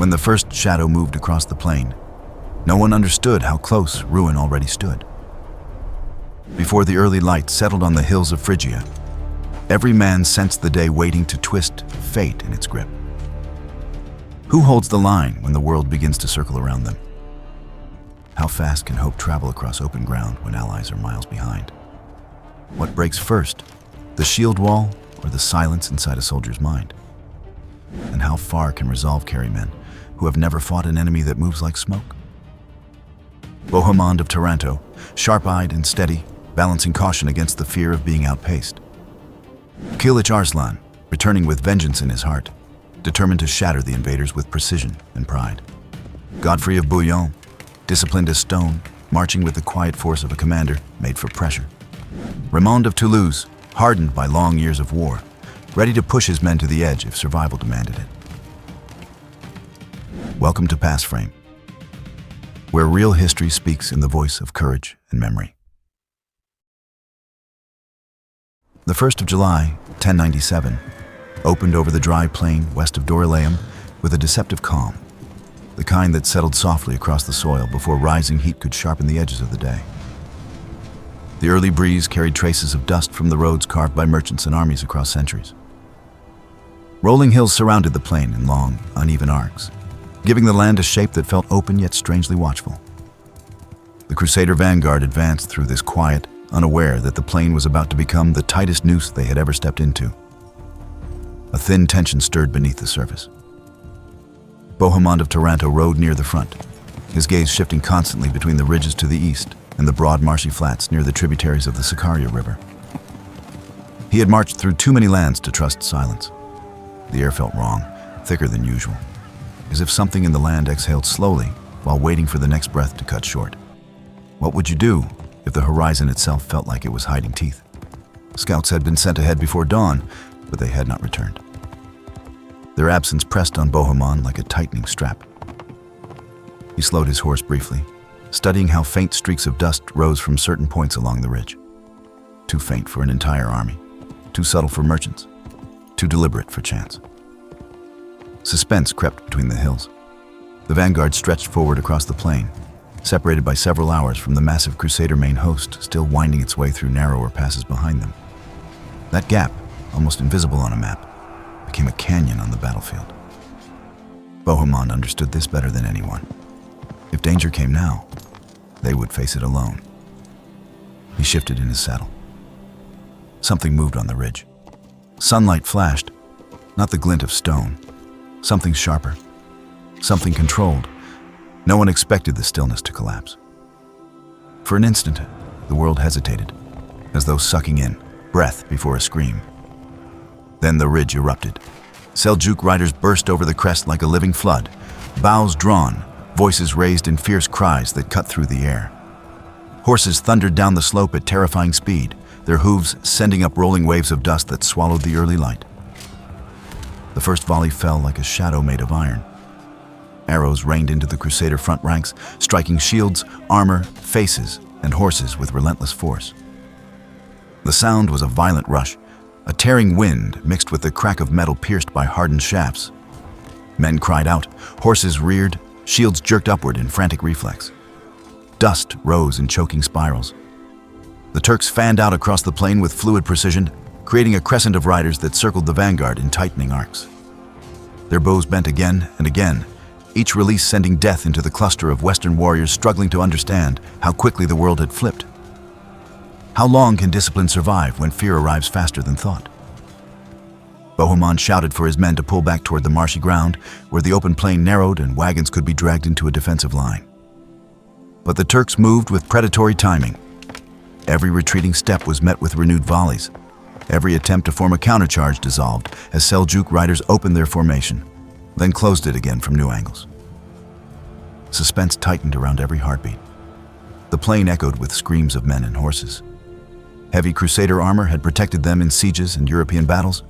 When the first shadow moved across the plain, no one understood how close ruin already stood. Before the early light settled on the hills of Phrygia, every man sensed the day waiting to twist fate in its grip. Who holds the line when the world begins to circle around them? How fast can hope travel across open ground when allies are miles behind? What breaks first, the shield wall or the silence inside a soldier's mind? And how far can resolve carry men who have never fought an enemy that moves like smoke? Bohemond of Taranto, sharp-eyed and steady, balancing caution against the fear of being outpaced. Kilij Arslan, returning with vengeance in his heart, determined to shatter the invaders with precision and pride. Godfrey of Bouillon, disciplined as stone, marching with the quiet force of a commander made for pressure. Raymond of Toulouse, hardened by long years of war, ready to push his men to the edge if survival demanded it. Welcome to PastFrame, where real history speaks in the voice of courage and memory. The 1st of July, 1097, opened over the dry plain west of Dorylaeum with a deceptive calm, the kind that settled softly across the soil before rising heat could sharpen the edges of the day. The early breeze carried traces of dust from the roads carved by merchants and armies across centuries. Rolling hills surrounded the plain in long, uneven arcs, giving the land a shape that felt open yet strangely watchful. The Crusader vanguard advanced through this quiet, unaware that the plain was about to become the tightest noose they had ever stepped into. A thin tension stirred beneath the surface. Bohemond of Taranto rode near the front, his gaze shifting constantly between the ridges to the east and the broad marshy flats near the tributaries of the Sakarya River. He had marched through too many lands to trust silence. The air felt wrong, thicker than usual, as if something in the land exhaled slowly while waiting for the next breath to cut short. What would you do if the horizon itself felt like it was hiding teeth? Scouts had been sent ahead before dawn, but they had not returned. Their absence pressed on Bohemond like a tightening strap. He slowed his horse briefly, studying how faint streaks of dust rose from certain points along the ridge. Too faint for an entire army, too subtle for merchants, too deliberate for chance. Suspense crept between the hills. The vanguard stretched forward across the plain, separated by several hours from the massive Crusader main host still winding its way through narrower passes behind them. That gap, almost invisible on a map, became a canyon on the battlefield. Bohemond understood this better than anyone. If danger came now, they would face it alone. He shifted in his saddle. Something moved on the ridge. Sunlight flashed, not the glint of stone. Something sharper, something controlled. No one expected the stillness to collapse. For an instant, the world hesitated, as though sucking in breath before a scream. Then the ridge erupted. Seljuk riders burst over the crest like a living flood, bows drawn, voices raised in fierce cries that cut through the air. Horses thundered down the slope at terrifying speed, their hooves sending up rolling waves of dust that swallowed the early light. The first volley fell like a shadow made of iron. Arrows rained into the Crusader front ranks, striking shields, armor, faces, and horses with relentless force. The sound was a violent rush, a tearing wind mixed with the crack of metal pierced by hardened shafts. Men cried out, horses reared, shields jerked upward in frantic reflex. Dust rose in choking spirals. The Turks fanned out across the plain with fluid precision, creating a crescent of riders that circled the vanguard in tightening arcs. Their bows bent again and again, each release sending death into the cluster of Western warriors struggling to understand how quickly the world had flipped. How long can discipline survive when fear arrives faster than thought? Bohemond shouted for his men to pull back toward the marshy ground, where the open plain narrowed and wagons could be dragged into a defensive line. But the Turks moved with predatory timing. Every retreating step was met with renewed volleys. Every attempt to form a countercharge dissolved as Seljuk riders opened their formation, then closed it again from new angles. Suspense tightened around every heartbeat. The plain echoed with screams of men and horses. Heavy Crusader armor had protected them in sieges and European battles,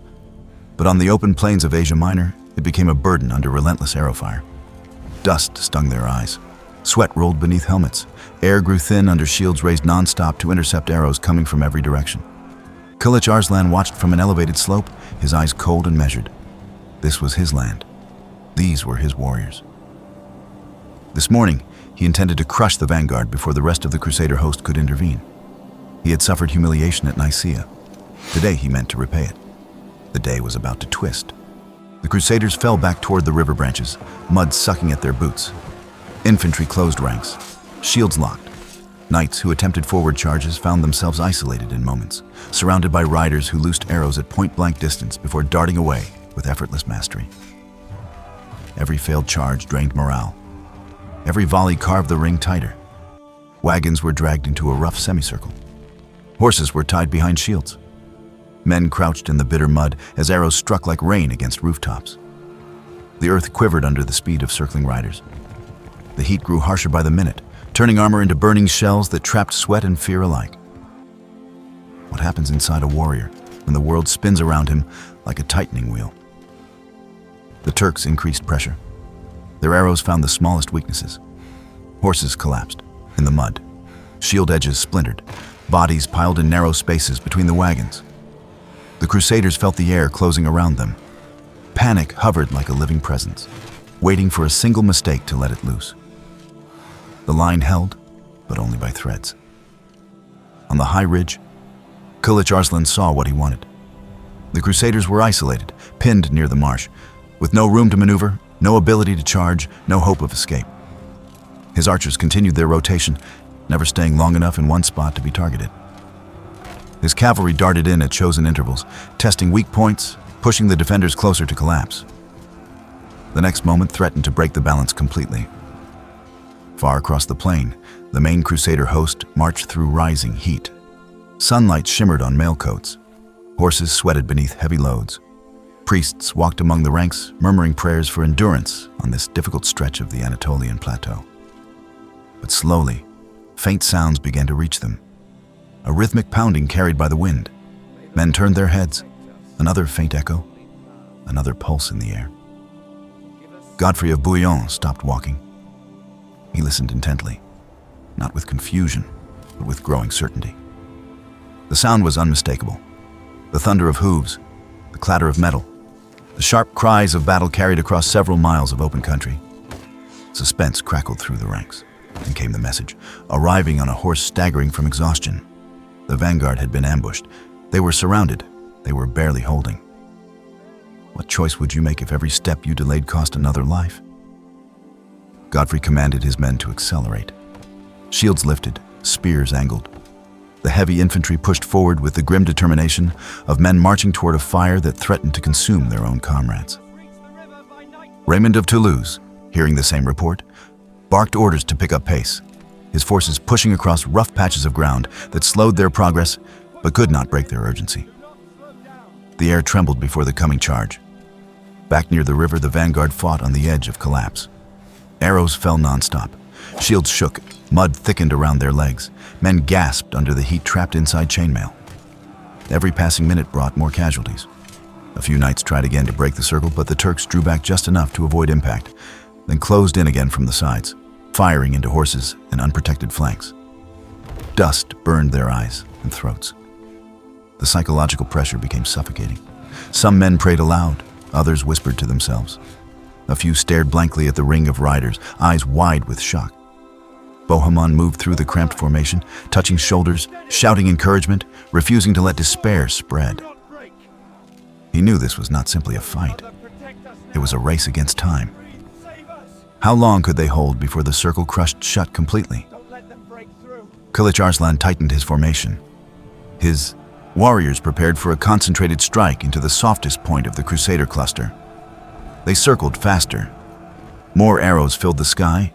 but on the open plains of Asia Minor, it became a burden under relentless arrow fire. Dust stung their eyes. Sweat rolled beneath helmets. Air grew thin under shields raised non-stop to intercept arrows coming from every direction. Kilij Arslan watched from an elevated slope, his eyes cold and measured. This was his land. These were his warriors. This morning, he intended to crush the vanguard before the rest of the Crusader host could intervene. He had suffered humiliation at Nicaea. Today he meant to repay it. The day was about to twist. The Crusaders fell back toward the river branches, mud sucking at their boots. Infantry closed ranks, shields locked. Knights who attempted forward charges found themselves isolated in moments, surrounded by riders who loosed arrows at point-blank distance before darting away with effortless mastery. Every failed charge drained morale. Every volley carved the ring tighter. Wagons were dragged into a rough semicircle. Horses were tied behind shields. Men crouched in the bitter mud as arrows struck like rain against rooftops. The earth quivered under the speed of circling riders. The heat grew harsher by the minute, turning armor into burning shells that trapped sweat and fear alike. What happens inside a warrior when the world spins around him like a tightening wheel? The Turks increased pressure. Their arrows found the smallest weaknesses. Horses collapsed in the mud. Shield edges splintered. Bodies piled in narrow spaces between the wagons. The Crusaders felt the air closing around them. Panic hovered like a living presence, waiting for a single mistake to let it loose. The line held, but only by threads. On the high ridge, Kilij Arslan saw what he wanted. The Crusaders were isolated, pinned near the marsh, with no room to maneuver, no ability to charge, no hope of escape. His archers continued their rotation, never staying long enough in one spot to be targeted. His cavalry darted in at chosen intervals, testing weak points, pushing the defenders closer to collapse. The next moment threatened to break the balance completely. Far across the plain, the main Crusader host marched through rising heat. Sunlight shimmered on mailcoats. Horses sweated beneath heavy loads. Priests walked among the ranks, murmuring prayers for endurance on this difficult stretch of the Anatolian plateau. But slowly, faint sounds began to reach them. A rhythmic pounding carried by the wind. Men turned their heads. Another faint echo. Another pulse in the air. Godfrey of Bouillon stopped walking. He listened intently, not with confusion, but with growing certainty. The sound was unmistakable. The thunder of hooves, the clatter of metal, the sharp cries of battle carried across several miles of open country. Suspense crackled through the ranks. Then came the message, arriving on a horse staggering from exhaustion. The vanguard had been ambushed. They were surrounded. They were barely holding. What choice would you make if every step you delayed cost another life? Godfrey commanded his men to accelerate. Shields lifted, spears angled. The heavy infantry pushed forward with the grim determination of men marching toward a fire that threatened to consume their own comrades. Raymond of Toulouse, hearing the same report, barked orders to pick up pace, his forces pushing across rough patches of ground that slowed their progress but could not break their urgency. The air trembled before the coming charge. Back near the river, the vanguard fought on the edge of collapse. Arrows fell nonstop. Shields shook, mud thickened around their legs. Men gasped under the heat trapped inside chainmail. Every passing minute brought more casualties. A few knights tried again to break the circle, but the Turks drew back just enough to avoid impact, then closed in again from the sides, firing into horses and unprotected flanks. Dust burned their eyes and throats. The psychological pressure became suffocating. Some men prayed aloud, others whispered to themselves. A few stared blankly at the ring of riders, eyes wide with shock. Bohemond moved through the cramped formation, touching shoulders, shouting encouragement, refusing to let despair spread. He knew this was not simply a fight. It was a race against time. How long could they hold before the circle crushed shut completely? Kilij Arslan tightened his formation. His warriors prepared for a concentrated strike into the softest point of the Crusader cluster. They circled faster. More arrows filled the sky.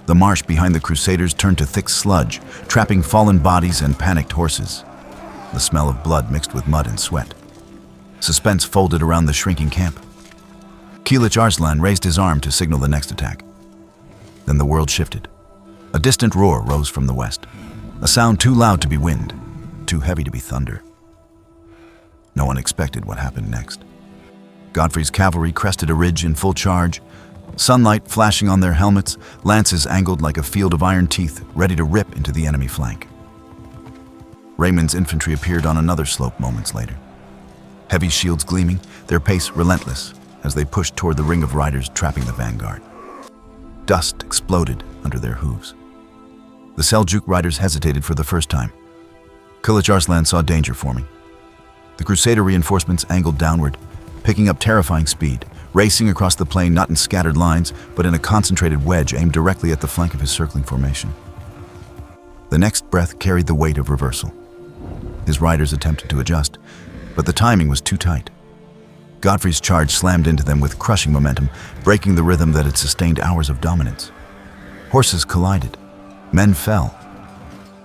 The marsh behind the Crusaders turned to thick sludge, trapping fallen bodies and panicked horses. The smell of blood mixed with mud and sweat. Suspense folded around the shrinking camp. Kilij Arslan raised his arm to signal the next attack. Then the world shifted. A distant roar rose from the west, a sound too loud to be wind, too heavy to be thunder. No one expected what happened next. Godfrey's cavalry crested a ridge in full charge, sunlight flashing on their helmets, lances angled like a field of iron teeth, ready to rip into the enemy flank. Raymond's infantry appeared on another slope moments later. Heavy shields gleaming, their pace relentless, as they pushed toward the ring of riders trapping the vanguard. Dust exploded under their hooves. The Seljuk riders hesitated for the first time. Kilij Arslan saw danger forming. The Crusader reinforcements angled downward, picking up terrifying speed, racing across the plain not in scattered lines, but in a concentrated wedge aimed directly at the flank of his circling formation. The next breath carried the weight of reversal. His riders attempted to adjust, but the timing was too tight. Godfrey's charge slammed into them with crushing momentum, breaking the rhythm that had sustained hours of dominance. Horses collided. Men fell.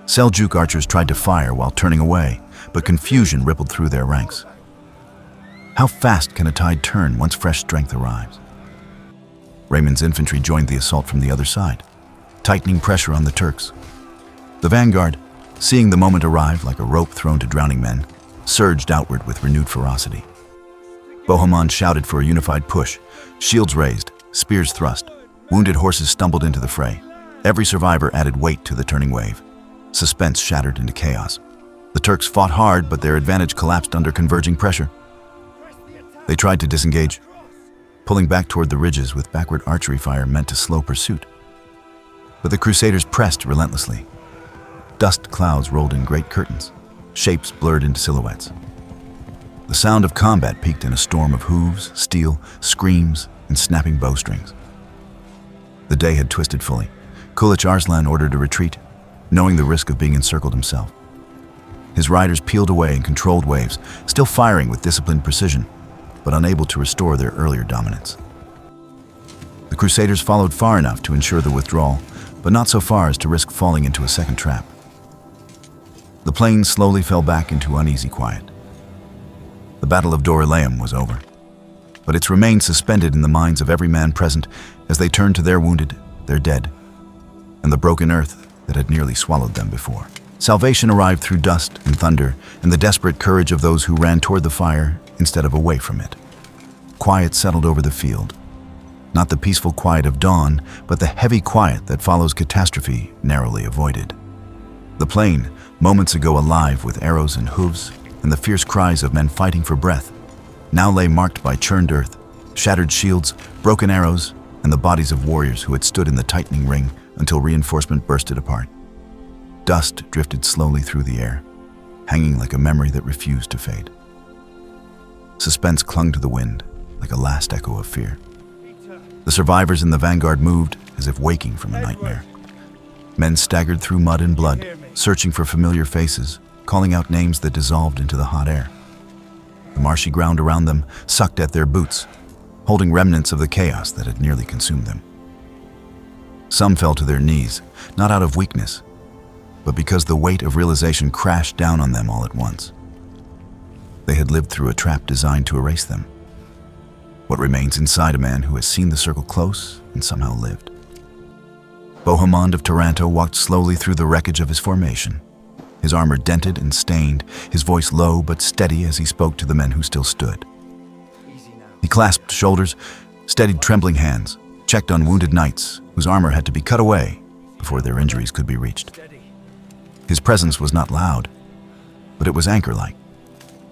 Seljuk archers tried to fire while turning away, but confusion rippled through their ranks. How fast can a tide turn once fresh strength arrives? Raymond's infantry joined the assault from the other side, tightening pressure on the Turks. The vanguard, seeing the moment arrive like a rope thrown to drowning men, surged outward with renewed ferocity. Bohemond shouted for a unified push, shields raised, spears thrust. Wounded horses stumbled into the fray. Every survivor added weight to the turning wave. Suspense shattered into chaos. The Turks fought hard, but their advantage collapsed under converging pressure. They tried to disengage. Pulling back toward the ridges with backward archery fire meant to slow pursuit. But the Crusaders pressed relentlessly. Dust clouds rolled in great curtains. Shapes blurred into silhouettes. The sound of combat peaked in a storm of hooves, steel, screams, and snapping bowstrings. The day had twisted fully. Kilij Arslan ordered a retreat, knowing the risk of being encircled himself. His riders peeled away in controlled waves, still firing with disciplined precision, but unable to restore their earlier dominance. The Crusaders followed far enough to ensure the withdrawal, but not so far as to risk falling into a second trap. The plain slowly fell back into uneasy quiet. The Battle of Dorylaeum was over, but its remained suspended in the minds of every man present as they turned to their wounded, their dead, and the broken earth that had nearly swallowed them before. Salvation arrived through dust and thunder and the desperate courage of those who ran toward the fire instead of away from it. Quiet settled over the field. Not the peaceful quiet of dawn, but the heavy quiet that follows catastrophe narrowly avoided. The plain, moments ago alive with arrows and hooves and the fierce cries of men fighting for breath, now lay marked by churned earth, shattered shields, broken arrows, and the bodies of warriors who had stood in the tightening ring until reinforcement burst it apart. Dust drifted slowly through the air, hanging like a memory that refused to fade. Suspense clung to the wind like a last echo of fear. The survivors in the vanguard moved as if waking from a nightmare. Men staggered through mud and blood, searching for familiar faces, calling out names that dissolved into the hot air. The marshy ground around them sucked at their boots, holding remnants of the chaos that had nearly consumed them. Some fell to their knees, not out of weakness, but because the weight of realization crashed down on them all at once. They had lived through a trap designed to erase them. What remains inside a man who has seen the circle close and somehow lived? Bohemond of Taranto walked slowly through the wreckage of his formation, his armor dented and stained, his voice low but steady as he spoke to the men who still stood. He clasped shoulders, steadied trembling hands, checked on wounded knights whose armor had to be cut away before their injuries could be reached. His presence was not loud, but it was anchor-like,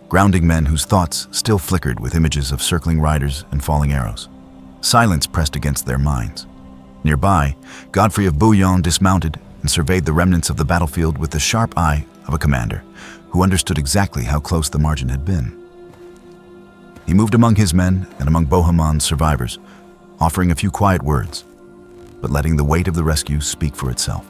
grounding men whose thoughts still flickered with images of circling riders and falling arrows. Silence pressed against their minds. Nearby, Godfrey of Bouillon dismounted and surveyed the remnants of the battlefield with the sharp eye of a commander who understood exactly how close the margin had been. He moved among his men and among Bohemond's survivors, offering a few quiet words, but letting the weight of the rescue speak for itself.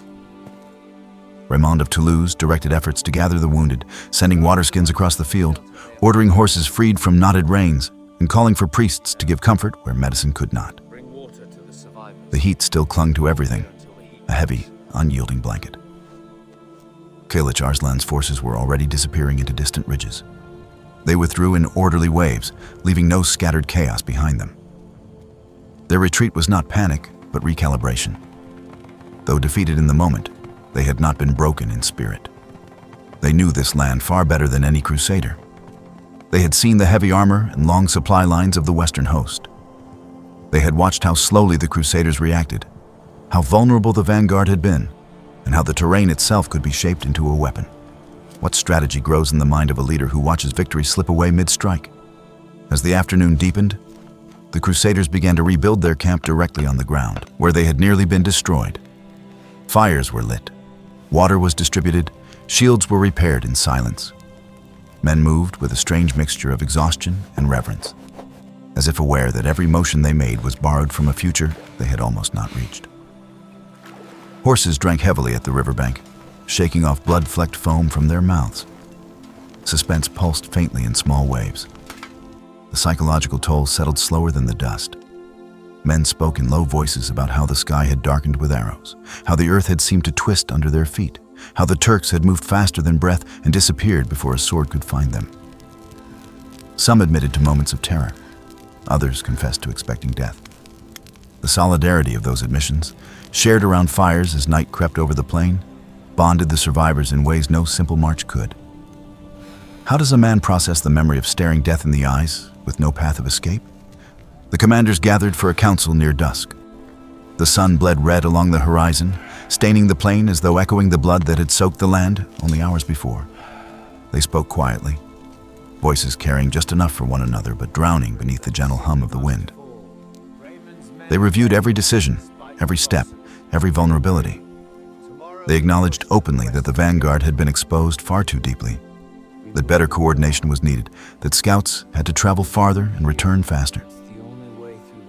Raymond of Toulouse directed efforts to gather the wounded, sending waterskins across the field, ordering horses freed from knotted reins, and calling for priests to give comfort where medicine could not. The heat still clung to everything, a heavy, unyielding blanket. Kilij Arslan's forces were already disappearing into distant ridges. They withdrew in orderly waves, leaving no scattered chaos behind them. Their retreat was not panic, but recalibration. Though defeated in the moment, they had not been broken in spirit. They knew this land far better than any Crusader. They had seen the heavy armor and long supply lines of the Western host. They had watched how slowly the Crusaders reacted, how vulnerable the vanguard had been, and how the terrain itself could be shaped into a weapon. What strategy grows in the mind of a leader who watches victory slip away mid-strike? As the afternoon deepened, the Crusaders began to rebuild their camp directly on the ground, where they had nearly been destroyed. Fires were lit, water was distributed, shields were repaired in silence. Men moved with a strange mixture of exhaustion and reverence, as if aware that every motion they made was borrowed from a future they had almost not reached. Horses drank heavily at the riverbank, shaking off blood-flecked foam from their mouths. Suspense pulsed faintly in small waves. The psychological toll settled slower than the dust. Men spoke in low voices about how the sky had darkened with arrows, how the earth had seemed to twist under their feet, how the Turks had moved faster than breath and disappeared before a sword could find them. Some admitted to moments of terror. Others confessed to expecting death. The solidarity of those admissions, shared around fires as night crept over the plain, bonded the survivors in ways no simple march could. How does a man process the memory of staring death in the eyes with no path of escape? The commanders gathered for a council near dusk. The sun bled red along the horizon, staining the plain as though echoing the blood that had soaked the land only hours before. They spoke quietly, voices carrying just enough for one another but drowning beneath the gentle hum of the wind. They reviewed every decision, every step, every vulnerability. They acknowledged openly that the vanguard had been exposed far too deeply, that better coordination was needed, that scouts had to travel farther and return faster.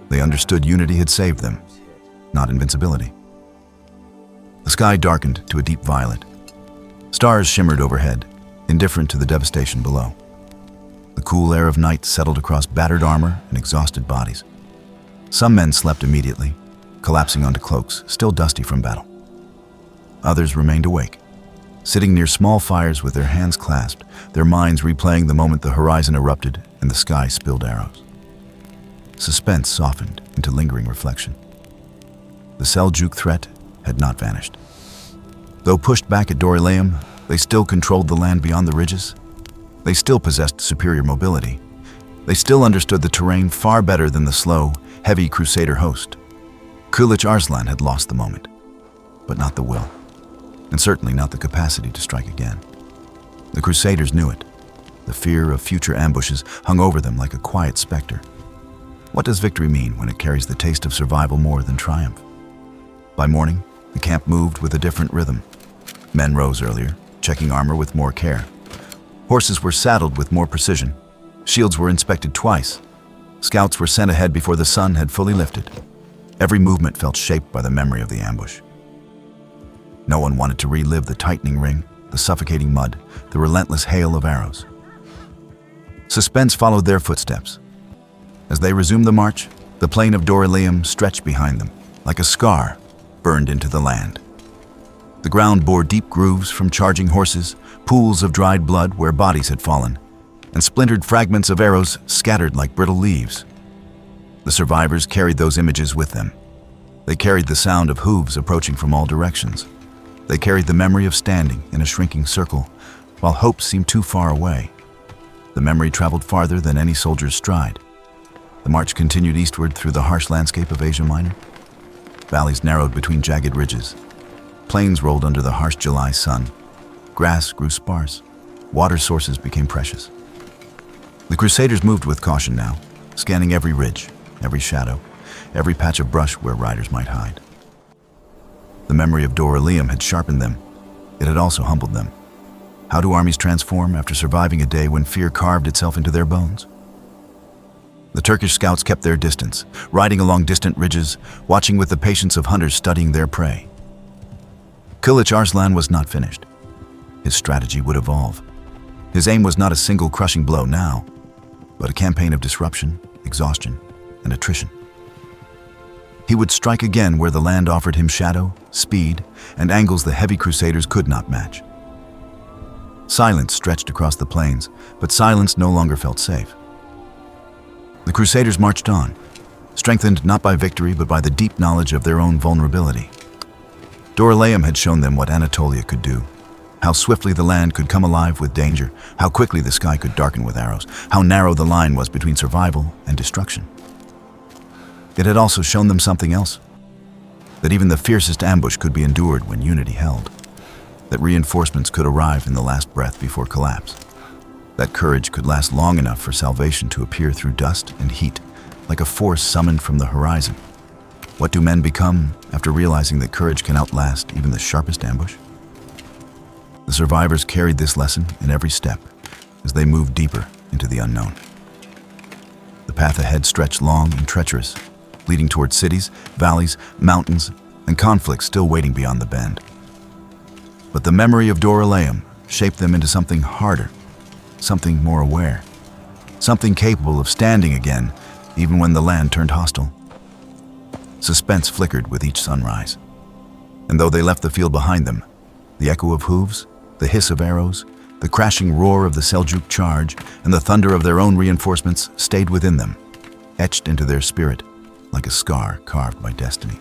They understood unity had saved them, not invincibility. The sky darkened to a deep violet. Stars shimmered overhead, indifferent to the devastation below. The cool air of night settled across battered armor and exhausted bodies. Some men slept immediately, collapsing onto cloaks, still dusty from battle. Others remained awake, sitting near small fires with their hands clasped, their minds replaying the moment the horizon erupted and the sky spilled arrows. Suspense softened into lingering reflection. The Seljuk threat had not vanished. Though pushed back at Dorylaeum, they still controlled the land beyond the ridges. They still possessed superior mobility. They still understood the terrain far better than the slow, heavy Crusader host. Kilij Arslan had lost the moment, but not the will, and certainly not the capacity to strike again. The Crusaders knew it. The fear of future ambushes hung over them like a quiet specter. What does victory mean when it carries the taste of survival more than triumph? By morning, the camp moved with a different rhythm. Men rose earlier, checking armor with more care. Horses were saddled with more precision. Shields were inspected twice. Scouts were sent ahead before the sun had fully lifted. Every movement felt shaped by the memory of the ambush. No one wanted to relive the tightening ring, the suffocating mud, the relentless hail of arrows. Suspense followed their footsteps. As they resumed the march, the plain of Dorylaeum stretched behind them, like a scar burned into the land. The ground bore deep grooves from charging horses, pools of dried blood where bodies had fallen, and splintered fragments of arrows scattered like brittle leaves. The survivors carried those images with them. They carried the sound of hooves approaching from all directions. They carried the memory of standing in a shrinking circle, while hope seemed too far away. The memory traveled farther than any soldier's stride. The march continued eastward through the harsh landscape of Asia Minor. Valleys narrowed between jagged ridges. Plains rolled under the harsh July sun. Grass grew sparse. Water sources became precious. The Crusaders moved with caution now, scanning every ridge, every shadow, every patch of brush where riders might hide. The memory of Dorylaeum had sharpened them. It had also humbled them. How do armies transform after surviving a day when fear carved itself into their bones? The Turkish scouts kept their distance, riding along distant ridges, watching with the patience of hunters studying their prey. Kilij Arslan was not finished. His strategy would evolve. His aim was not a single crushing blow now, but a campaign of disruption, exhaustion, and attrition. He would strike again where the land offered him shadow, speed, and angles the heavy Crusaders could not match. Silence stretched across the plains, but silence no longer felt safe. The Crusaders marched on, strengthened not by victory but by the deep knowledge of their own vulnerability. Dorylaeum had shown them what Anatolia could do, how swiftly the land could come alive with danger, how quickly the sky could darken with arrows, how narrow the line was between survival and destruction. It had also shown them something else, that even the fiercest ambush could be endured when unity held, that reinforcements could arrive in the last breath before collapse, that courage could last long enough for salvation to appear through dust and heat, like a force summoned from the horizon. What do men become after realizing that courage can outlast even the sharpest ambush? The survivors carried this lesson in every step as they moved deeper into the unknown. The path ahead stretched long and treacherous, leading toward cities, valleys, mountains, and conflicts still waiting beyond the bend. But the memory of Dorylaeum shaped them into something harder, something more aware, something capable of standing again even when the land turned hostile. Suspense flickered with each sunrise, and though they left the field behind them, the echo of hooves, the hiss of arrows, the crashing roar of the Seljuk charge, and the thunder of their own reinforcements stayed within them, etched into their spirit like a scar carved by destiny.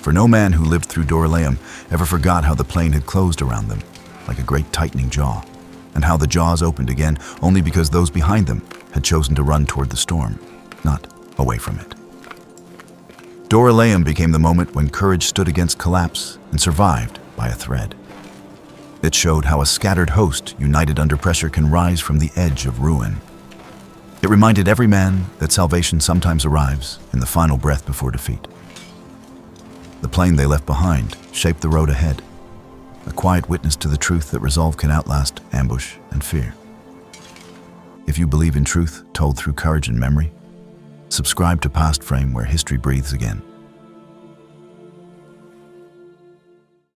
For no man who lived through Dorylaeum ever forgot how the plain had closed around them, like a great tightening jaw, and how the jaws opened again only because those behind them had chosen to run toward the storm, not away from it. Dorylaeum became the moment when courage stood against collapse and survived by a thread. It showed how a scattered host united under pressure can rise from the edge of ruin. It reminded every man that salvation sometimes arrives in the final breath before defeat. The plain they left behind shaped the road ahead, a quiet witness to the truth that resolve can outlast ambush and fear. If you believe in truth told through courage and memory, subscribe to PastFrame where history breathes again.